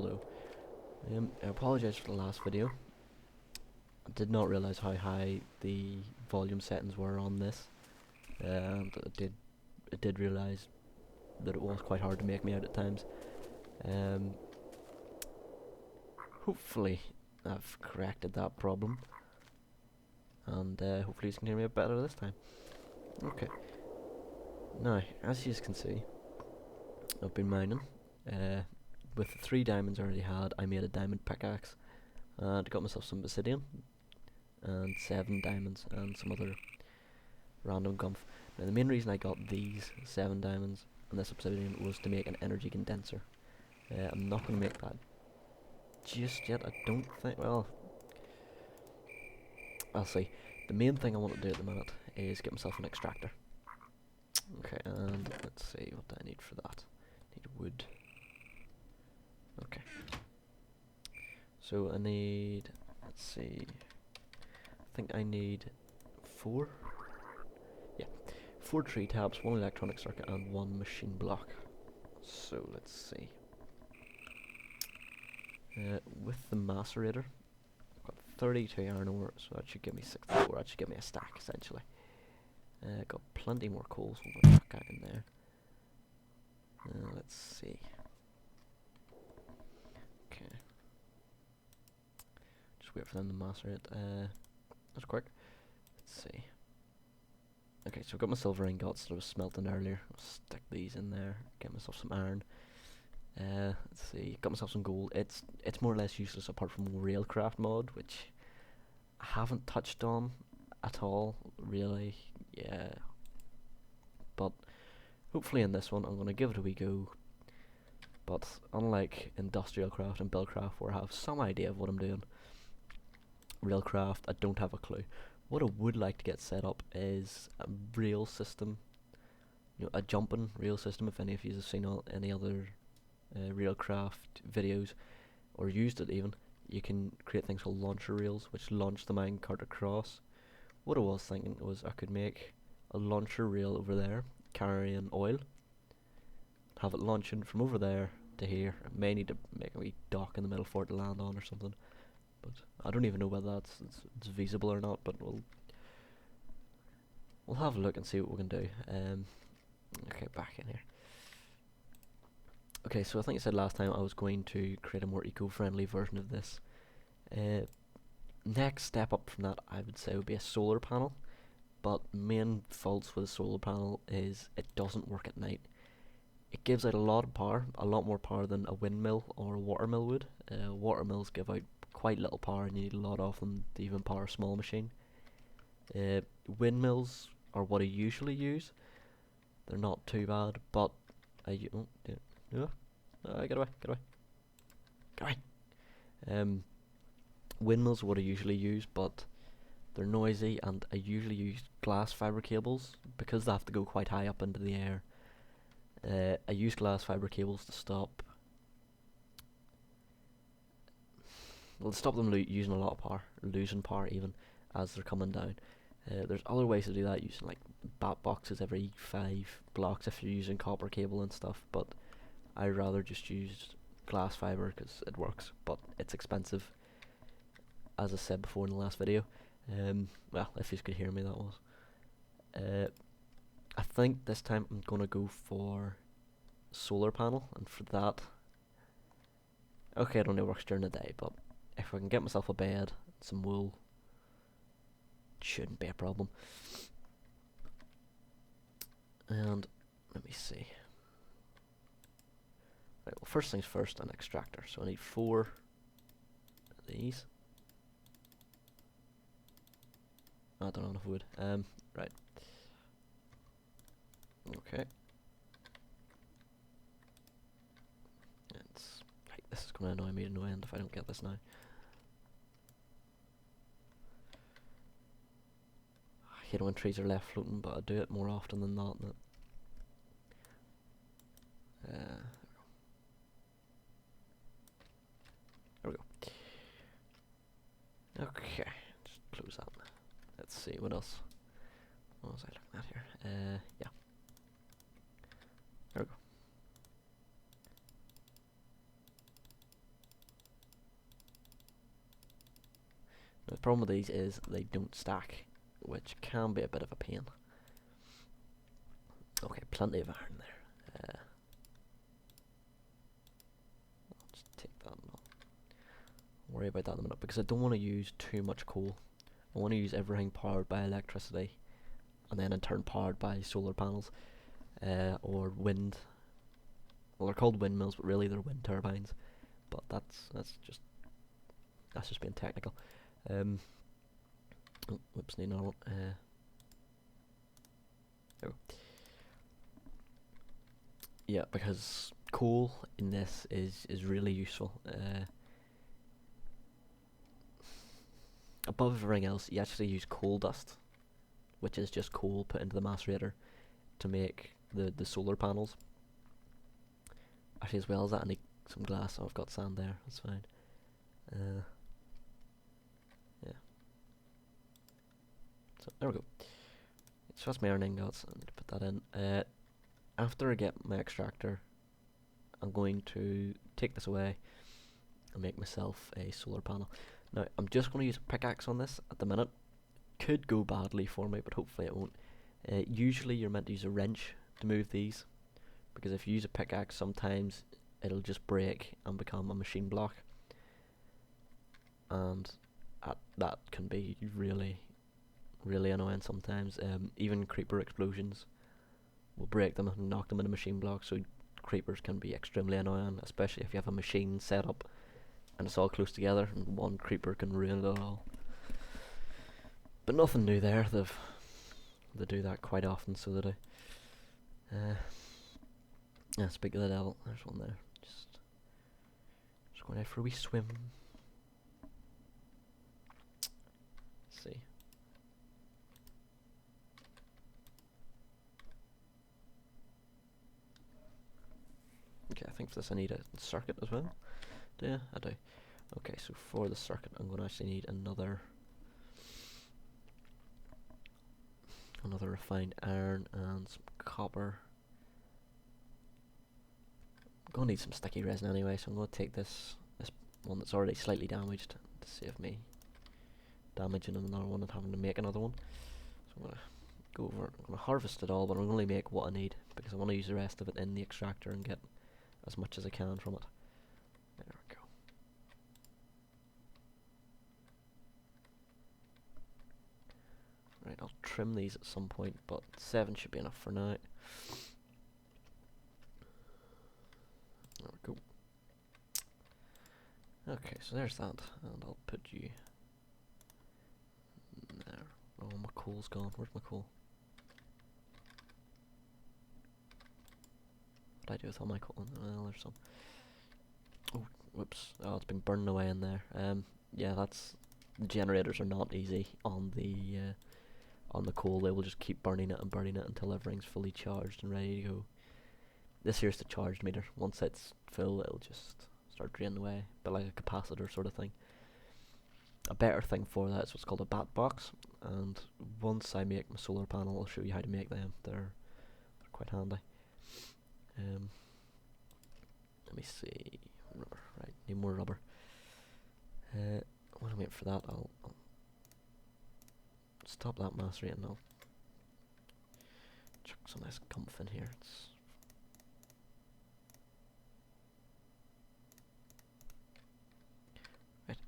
Waldo. I apologise for the last video. I did not realise how high the volume settings were on this. And I did realise that it was quite hard to make me out at times. Hopefully I've corrected that problem. And hopefully you can hear me better this time. Okay. Now, as you can see, I've been mining. With the 3 diamonds I already had, I made a diamond pickaxe. And got myself some obsidian. And 7 diamonds and some other random gumph. Now the main reason I got these 7 diamonds and this obsidian was to make an energy condenser. I'm not going to make that just yet, I don't think. Well, I'll see. The main thing I want to do at the minute is get myself an extractor. Okay, and let's see, what do I need for that? Need wood. Okay. So I need, let's see, I think I need 4. Yeah, 4 tree taps, 1 electronic circuit and 1 machine block. So let's see. With the macerator, I've got 32 iron ore, so that should give me 64. That should give me a stack essentially. Got plenty more coal, so we'll put that in there. Let's see. Okay. Just wait for them to macerate. That's quick. Let's see. Okay, so I've got my silver ingots that I was smelting earlier. I'll stick these in there. Get myself some iron. Let's see. Got myself some gold. It's more or less useless apart from Railcraft mod, which I haven't touched on at all, really. Yeah. But hopefully in this one I'm gonna give it a wee go. But unlike Industrial Craft and Buildcraft, where I have some idea of what I'm doing, Railcraft, I don't have a clue. What I would like to get set up is a rail system, a jumping rail system. If any of you have seen any other Railcraft videos or used it even, you can create things called launcher rails which launch the minecart across. What I was thinking was I could make a launcher rail over there carrying oil, have it launching from over there to here. I may need to make a wee dock in the middle for it to land on or something, but I don't even know whether it's feasible or not, but we'll have a look and see what we can do. Okay, back in here. Okay, so I think I said last time I was going to create a more eco-friendly version of this. Next step up from that, I would say, would be a solar panel. But main faults with a solar panel is it doesn't work at night. It gives out a lot of power, a lot more power than a windmill or a watermill would. Watermills give out quite little power and you need a lot of them to even power a small machine. Windmills are what I usually use. They're not too bad, but get away, get away. Windmills are what I usually use, but they're noisy, and I usually use glass fibre cables because they have to go quite high up into the air. I use glass fibre cables to stop them using a lot of power, losing power even as they're coming down. There's other ways to do that, using like bat boxes every 5 blocks if you're using copper cable and stuff, but I rather just use glass fibre because it works, but it's expensive, as I said before in the last video. Well, if you could hear me, that was. I think this time I'm gonna go for solar panel, and for that, okay, it only works during the day, but if I can get myself a bed, some wool, it shouldn't be a problem. And let me see. Right, well, first things first, an extractor. So I need 4 of these. I don't have enough wood. Right. Okay. Right, this is going to annoy me to no end if I don't get this now. I hate when trees are left floating, but I do it more often than not. There we go. Okay, just close that. Let's see, what else? What was I looking at here? Yeah. There we go. problem with these is they don't stack, which can be a bit of a pain. Okay, plenty of iron there. I'll just take that and I'll worry about that in a minute, because I don't want to use too much coal. I want to use everything powered by electricity, and then in turn powered by solar panels, or wind. Well, they're called windmills, but really they're wind turbines. But that's just being technical. Oh, whoops, need another one. There we go. Yeah, because coal in this is really useful. Above everything else, you actually use coal dust, which is just coal put into the macerator to make the solar panels. Actually, as well as that, I need some glass. Oh, I've got sand there. That's fine. Yeah. So there we go. It's just my iron ingots. I need to put that in. After I get my extractor, I'm going to take this away and make myself a solar panel. Now, I'm just going to use a pickaxe on this at the minute. Could go badly for me, but hopefully it won't. Usually you're meant to use a wrench to move these, because if you use a pickaxe, sometimes it'll just break and become a machine block. And that can be really, really annoying sometimes. Even creeper explosions will break them and knock them into machine blocks, so creepers can be extremely annoying, especially if you have a machine set up and it's all close together, and one creeper can ruin it all. But nothing new there. They do that quite often, so they do. Yeah, speak of the devil, there's one there. Just going out for a wee swim. Let's see. Okay, I think for this I need a circuit as well. Yeah, I do. Okay, so for the circuit I'm going to actually need another refined iron and some copper. I'm going to need some sticky resin anyway, so I'm going to take this one that's already slightly damaged to save me damaging another one and having to make another one. So I'm going to go over, I'm going to harvest it all, but I'm going to only make what I need, because I want to use the rest of it in the extractor and get as much as I can from it. There we go. Right, I'll trim these at some point, but 7 should be enough for now. There we go. Okay, so there's that, and I'll put you there. Oh, my coal's gone. Where's my coal? What did I do with all my coal? Well, there's some. Oh, whoops. Oh, it's been burning away in there. Yeah, the generators are not easy on the coal. They will just keep burning it until everything's fully charged and ready to go. This here's the charged meter. Once it's full, it'll just start draining away, but like a capacitor sort of thing. A better thing for that is what's called a bat box, and once I make my solar panel, I'll show you how to make them. They're quite handy. Let me see. Rubber, right? Need more rubber. While I'm waiting for that, I'll stop that macerating and I'll chuck some nice comf in here. Right.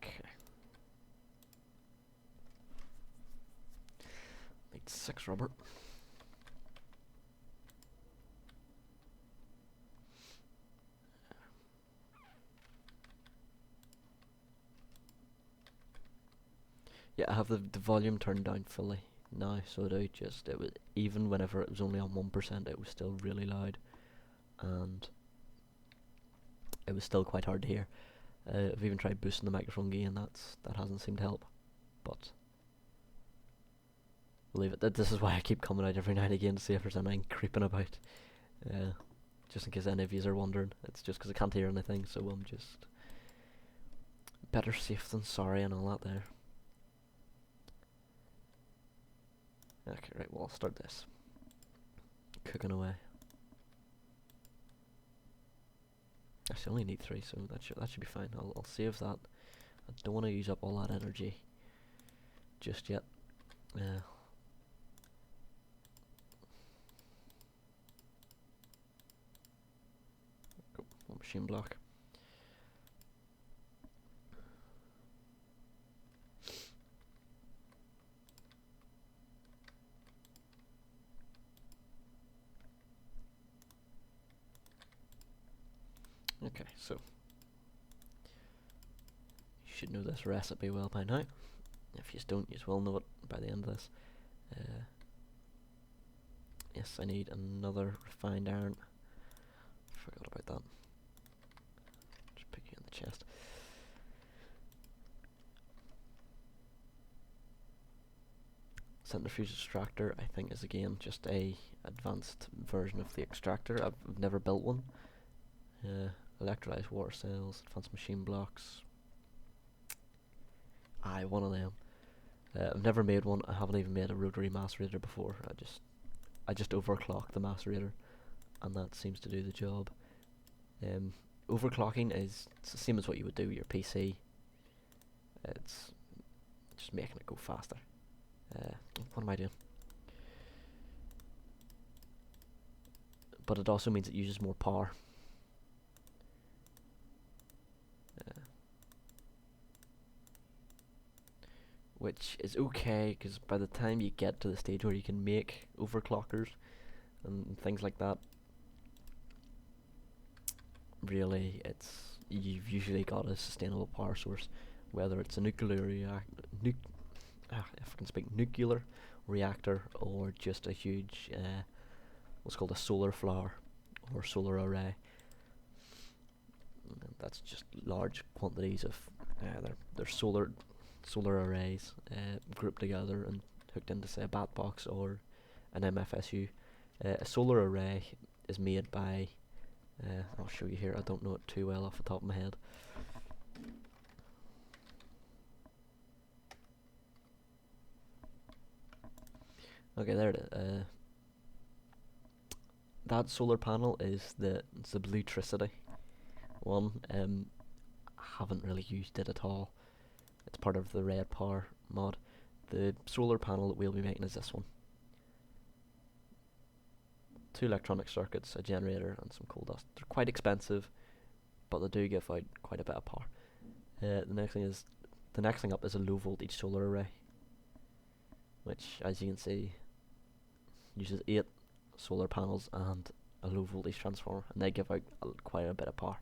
Okay. Need 6 rubber. Yeah, I have the volume turned down fully now, so it was even whenever it was only on 1%, it was still really loud, and it was still quite hard to hear. I've even tried boosting the microphone gain, that hasn't seemed to help, but believe it, this is why I keep coming out every now and again to see if there's anything creeping about, just in case any of you are wondering. It's just because I can't hear anything, so I'm just better safe than sorry and all that there. Okay, right, well, I'll start this. Cooking away. Actually, I only need 3, so that should be fine. I'll save that. I don't want to use up all that energy just yet. One machine block. Okay, so you should know this recipe well by now. If you don't, you will know it by the end of this. Yes, I need another refined iron. Forgot about that. Just put you in the chest. Centrifuge extractor, I think, is again just a advanced version of the extractor. I've never built one. Electrolyzed water cells, advanced machine blocks. Aye, one of them. I've never made one. I haven't even made a rotary macerator before. I just overclock the macerator, and that seems to do the job. Overclocking it's the same as what you would do with your PC. It's just making it go faster. What am I doing? But it also means it uses more power. Which is okay, because by the time you get to the stage where you can make overclockers and things like that, really you've usually got a sustainable power source, whether it's a nuclear reactor or just a huge what's called a solar flower or solar array. And that's just large quantities of they're solar arrays grouped together and hooked into, say, a bat box or an MFSU. A solar array is made by I'll show you here. I don't know it too well off the top of my head. Okay, there it is. That solar panel is the Bluetricity one. Haven't really used it at all. It's part of the Red Power mod. The solar panel that we'll be making is this one. 2 electronic circuits, a generator, and some coal dust. They're quite expensive, but they do give out quite a bit of power. The next thing up is a low voltage solar array, which, as you can see, uses 8 solar panels and a low voltage transformer, and they give out quite a bit of power.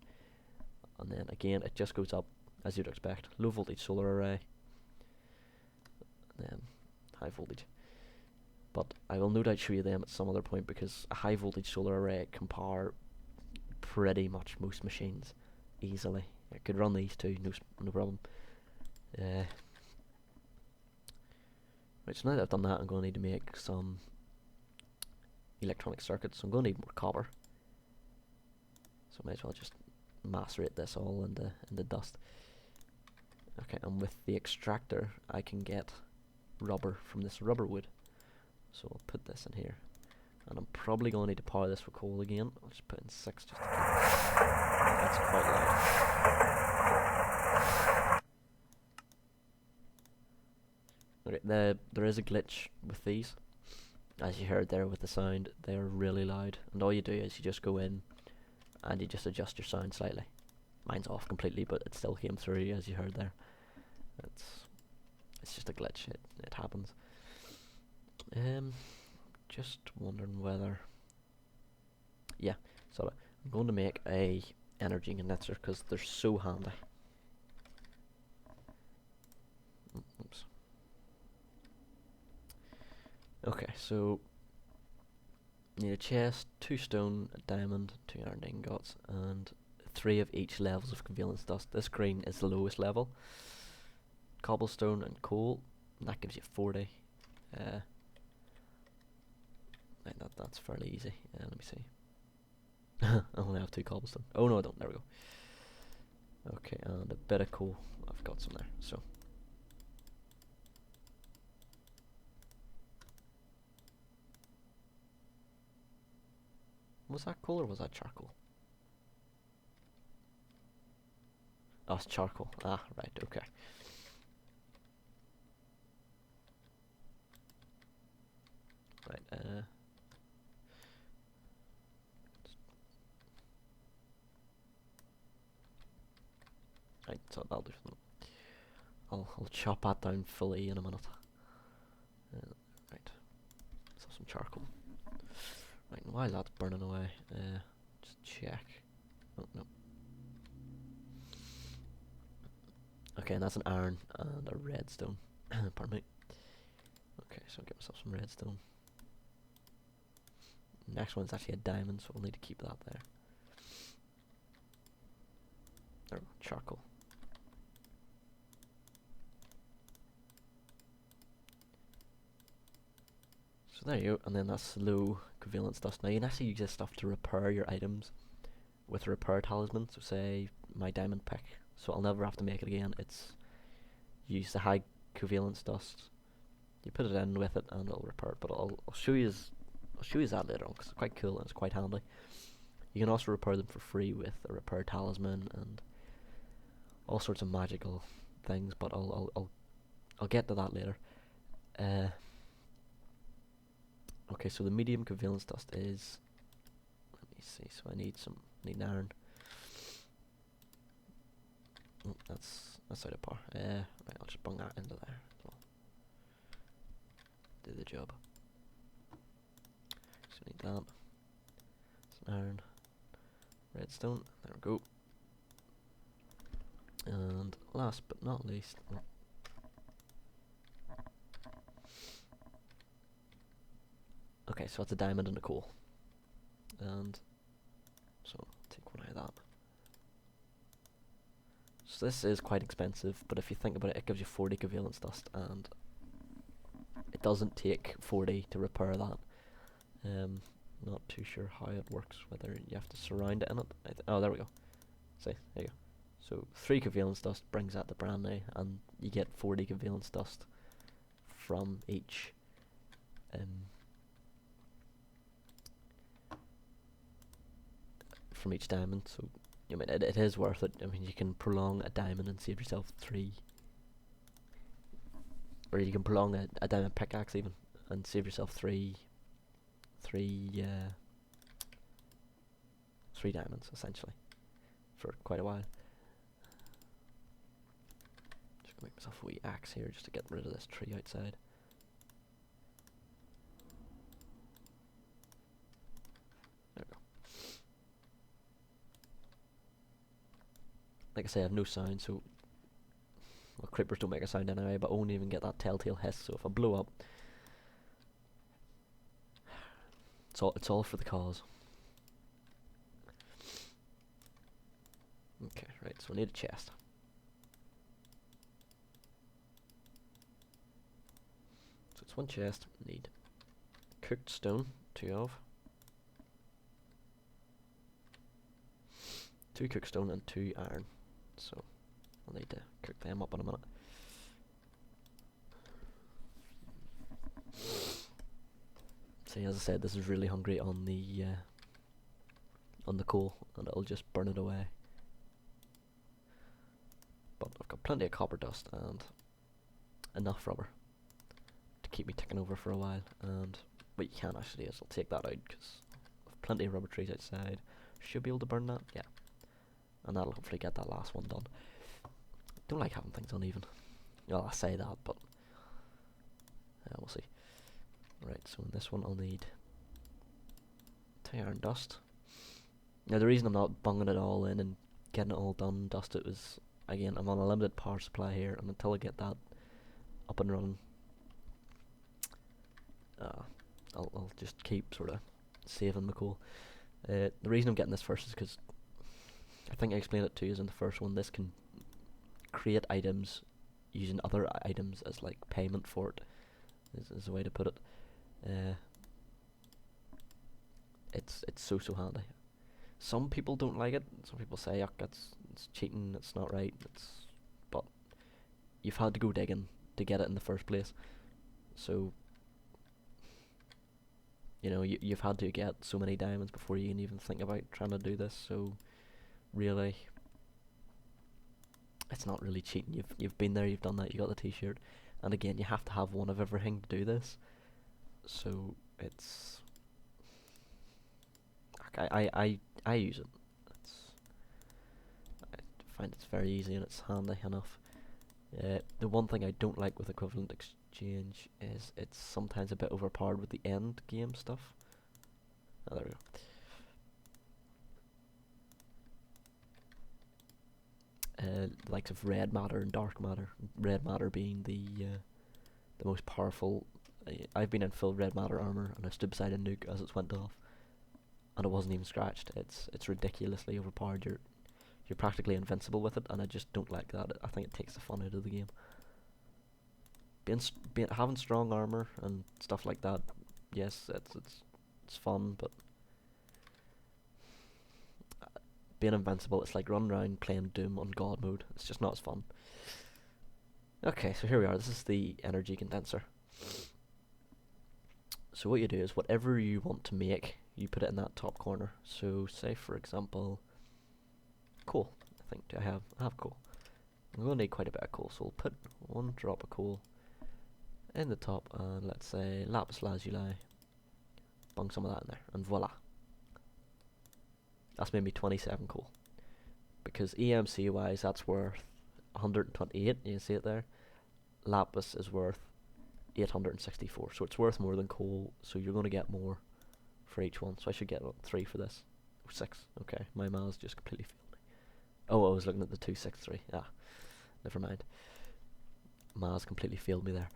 And then again, it just goes up as you'd expect. Low voltage solar array, and then high voltage. But I will no doubt show you them at some other point, because a high voltage solar array can power pretty much most machines easily. I could run these too, no problem. Right, so now that I've done that, I'm going to need to make some electronic circuits. So I'm going to need more copper. So I might as well just macerate this all into dust. Okay, and with the extractor, I can get rubber from this rubber wood. So I'll put this in here. And I'm probably going to need to power this with coal again. I'll just put in 6 just to keep it. That's quite loud. Okay, there is a glitch with these. As you heard there with the sound, they're really loud. And all you do is you just go in and you just adjust your sound slightly. Mine's off completely, but it still came through, as you heard there. It's just a glitch. It happens. Just wondering whether... Yeah, so I'm going to make a energy condenser because they're so handy. Oops. Okay, so need a chest, 2 stone, a diamond, 2 iron ingots, and 3 of each levels of conveyance dust. This green is the lowest level. Cobblestone and coal, and that gives you 40. That's fairly easy. Let me see. I only have 2 cobblestone. Oh no, I don't. There we go. Okay, and a bit of coal. I've got some there. So was that coal or was that charcoal? Oh, it's charcoal. Ah, right, okay. Right, right, so that'll do for them. I'll chop that down fully in a minute. Right, let's have some charcoal. Right, and while that's burning away, just check. Oh, no. Okay, and that's an iron and a redstone. Pardon me. Okay, so I'll get myself some redstone. Next one's actually a diamond, so we'll need to keep that there. There we go, charcoal. So there you go, and then that's low covalence dust. Now you can actually use this stuff to repair your items with a repair talisman. So say my diamond pick, so I'll never have to make it again. It's use the high covalence dust. You put it in with it, and it'll repair it. But I'll show you that later on because it's quite cool and it's quite handy. You can also repair them for free with a repair talisman and all sorts of magical things. But I'll get to that later. Okay, so the medium covalence dust is. Let me see. So I need iron. Oh, that's out of par. Right, I'll just bung that into there. So do the job. So we need that. Some iron, redstone. There we go. And last but not least, okay, so that's a diamond and a coal. And so take one out of that. So this is quite expensive, but if you think about it, it gives you 40 covalence dust, and it doesn't take 40 to repair that. Not too sure how it works, whether you have to surround it in it. Oh, there we go. See, there you go. So 3 covalence dust brings that to brand new, and you get 40 covalence dust from each diamond. So I mean, it is worth it. I mean, you can prolong a diamond and save yourself 3, or you can prolong a diamond pickaxe even and save yourself 3 diamonds essentially for quite a while. Just gonna make myself a wee axe here just to get rid of this tree outside. There we go. Like I say, I have no sound, so well, creepers don't make a sound anyway, but I won't even get that telltale hiss. So if I blow up, it's all for the cause. Okay, right. So I need a chest. So it's one chest. Need cooked stone, 2 of. 2 cooked stone and 2 iron. So I'll need to cook them up in a minute. See, as I said, this is really hungry on the coal, and it'll just burn it away. But I've got plenty of copper dust and enough rubber to keep me ticking over for a while. And what you can actually do is I'll take that out because I've plenty of rubber trees outside. Should be able to burn that, yeah. And that'll hopefully get that last one done. Don't like having things uneven. Well, I say that, but we'll see. Right, so in this one I'll need 2 iron dust. Now the reason I'm not bunging it all in and getting it all done, dusted, was, again, I'm on a limited power supply here, and until I get that up and running, I'll just keep sort of saving my coal. The reason I'm getting this first is because I think I explained it to you in the first one. This can create items using other items as like payment for it, is a way to put it. It's so handy. Some people don't like it. Some people say, "Yuck, it's cheating. It's not right." But you've had to go digging to get it in the first place. So you know you've had to get so many diamonds before you can even think about trying to do this. So really, It's not really cheating. You've been there, you've done that, you got the t-shirt, and again, you have to have one of everything to do this. So it's I use it. It's, I find it's very easy and it's handy enough. The one thing I don't like with equivalent exchange is it's sometimes a bit overpowered with the end game stuff. Oh, there we go. Likes of red matter and dark matter. Red matter being the most powerful. I've been in full red matter armor and I stood beside a nuke as it went off, and it wasn't even scratched. It's ridiculously overpowered. You're practically invincible with it, and I just don't like that. I think it takes the fun out of the game. Having strong armor and stuff like that, yes, it's fun, but being invincible, it's like running around playing Doom on God mode. It's just not as fun. Okay, so here we are. This is the energy condenser. So what you do is whatever you want to make, you put it in that top corner. So say for example, coal. I have coal. I'm going to need quite a bit of coal, so we'll put 1 drop of coal in the top, and let's say lapis lazuli. Bung some of that in there, and voila. That's made me 27 coal. Because EMC wise, that's worth 128. You can see it there. Lapis is worth 864, so it's worth more than coal. So you're going to get more for each one. So I should get 3 for this. 6. Okay, my maths just completely failed me. Oh, I was looking at the 263. Ah, never mind. Maths completely failed me there.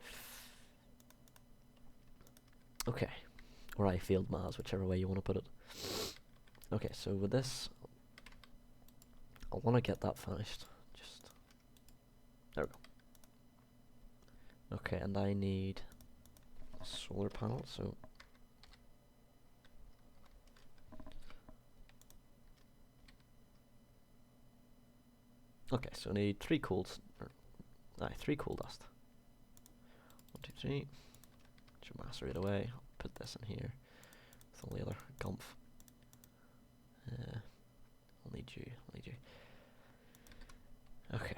Okay, or I failed maths, whichever way you want to put it. Okay, so with this, I want to get that finished. Just there we go. Okay, and I need a solar panel. So okay, so I need 3 coals. 3 coal dust. 1, 2, 3. Should master it away. I'll put this in here with all the other gumph. I'll need you. Okay.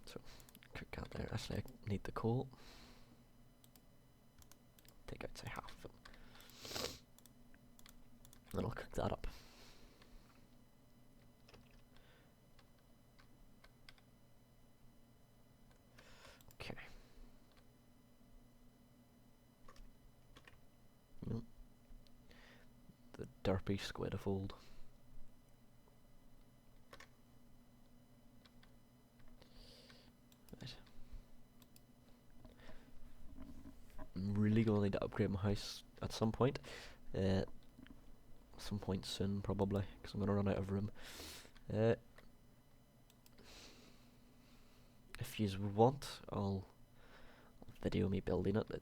So cook out there. Actually, I need the coal. Take out say half of it, and I'll cook that up. Okay. The derpy squidifold. Right. I'm really going to need to upgrade my house at some point. Some point soon, probably, because I'm going to run out of room. If you want, I'll video me building it. I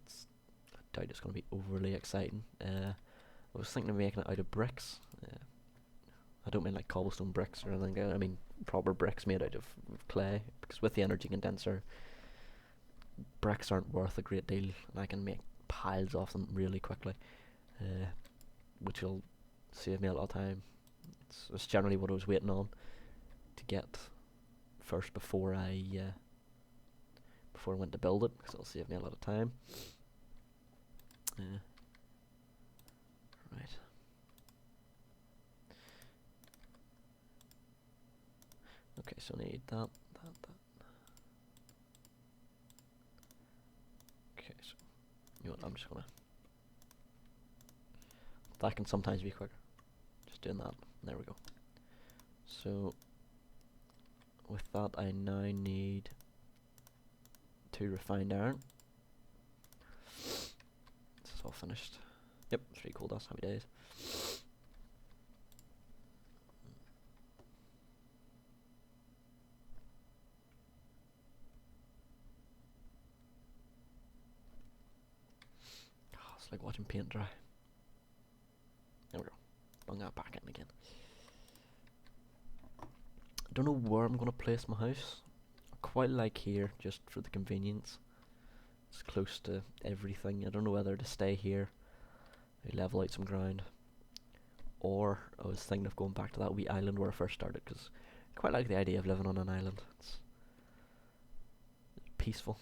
doubt it's going to be overly exciting. I was thinking of making it out of bricks. I don't mean like cobblestone bricks or anything. I mean proper bricks made out of clay, because with the energy condenser, bricks aren't worth a great deal, and I can make piles of them really quickly, which will save me a lot of time. It's generally what I was waiting on to get first before I went to build it, because it'll save me a lot of time. Right. Okay, so I need that. Okay, so you know what, I'm just gonna. That can sometimes be quicker. Just doing that. There we go. So with that, I now need 2 refined iron. This is all finished. Yep, 3 coal dust. Happy days. Oh, it's like watching paint dry. There we go. Bung that back in again. I don't know where I'm going to place my house. I quite like here, just for the convenience. It's close to everything. I don't know whether to stay here, level out some ground, or I was thinking of going back to that wee island where I first started, because I quite like the idea of living on an island. It's peaceful.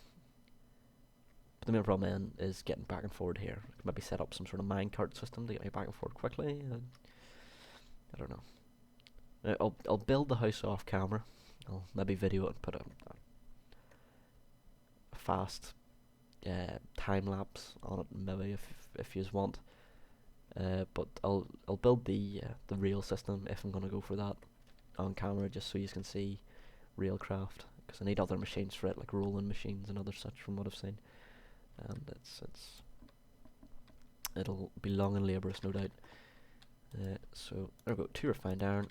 But the main problem then is getting back and forward here. I could maybe set up some sort of minecart system to get me back and forward quickly. I don't know. I'll build the house off camera. I'll maybe video it and put a fast time lapse on it, maybe if you want. But I'll build the real system if I'm gonna go for that on camera, just so you can see real craft. Because I need other machines for it, like rolling machines and other such, from what I've seen. And it'll be long and laborious, no doubt. So there we go. 2 refined iron.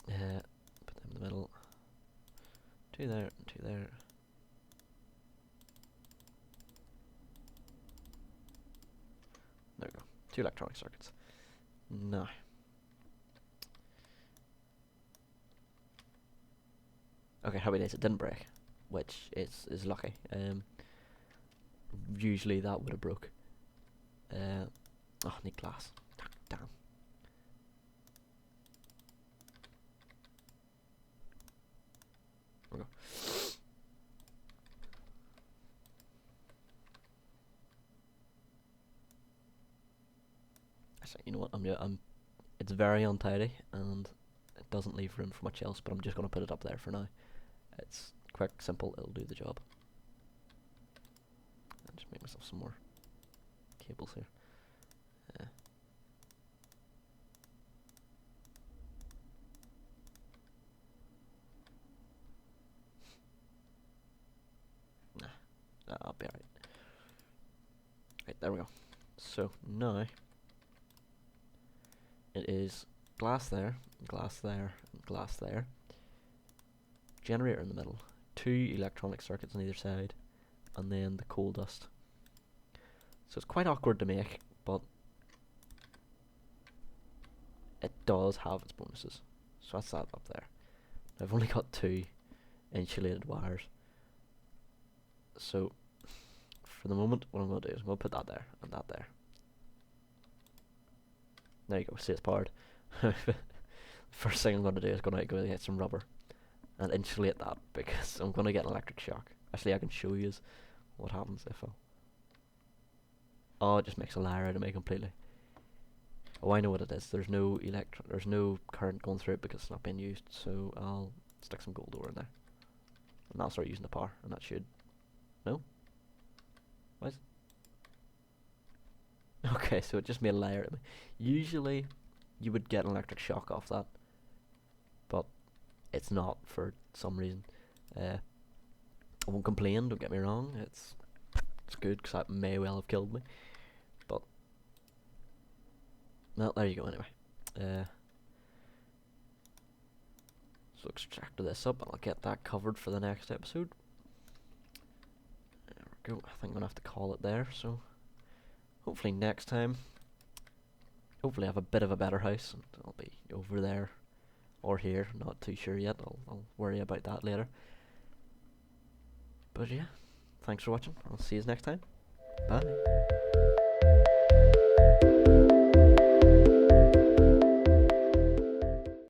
Put them in the middle. 2 there and 2 there. There we go. 2 electronic circuits. Now, okay, happy days, it didn't break, which is lucky. Usually that would have broke. Oh, need glass. Damn. There we go. Actually, you know what? It's very untidy and it doesn't leave room for much else. But I'm just gonna put it up there for now. It's quick, simple. It'll do the job. And just make myself some more cables here. I'll be alright. Right, there we go. So now it is glass there, glass there, and glass there. Generator in the middle. 2 electronic circuits on either side, and then the coal dust. So it's quite awkward to make, but it does have its bonuses. So that's that up there. I've only got 2 insulated wires. So for the moment, what I'm going to do is I'm going to put that there and that there. There you go, see it's powered. First thing I'm going to do is go get some rubber and insulate that, because I'm going to get an electric shock. Actually, I can show you what happens if I... Oh, it just makes a liar out of me completely. Oh, I know what it is. There's no current going through it because it's not being used, so I'll stick some gold ore in there. And I'll start using the power, and that should... No? What? Okay, so it just made a liar out of me. Usually, you would get an electric shock off that, but it's not for some reason. I won't complain, don't get me wrong. It's good, because that may well have killed me. But, well, there you go anyway. So extract this up, and I'll get that covered for the next episode. There we go. I think I'm going to have to call it there, so hopefully next time, hopefully I have a bit of a better house, and I'll be over there or here, not too sure yet. I'll worry about that later. But yeah, thanks for watching. I'll see you next time. Bye.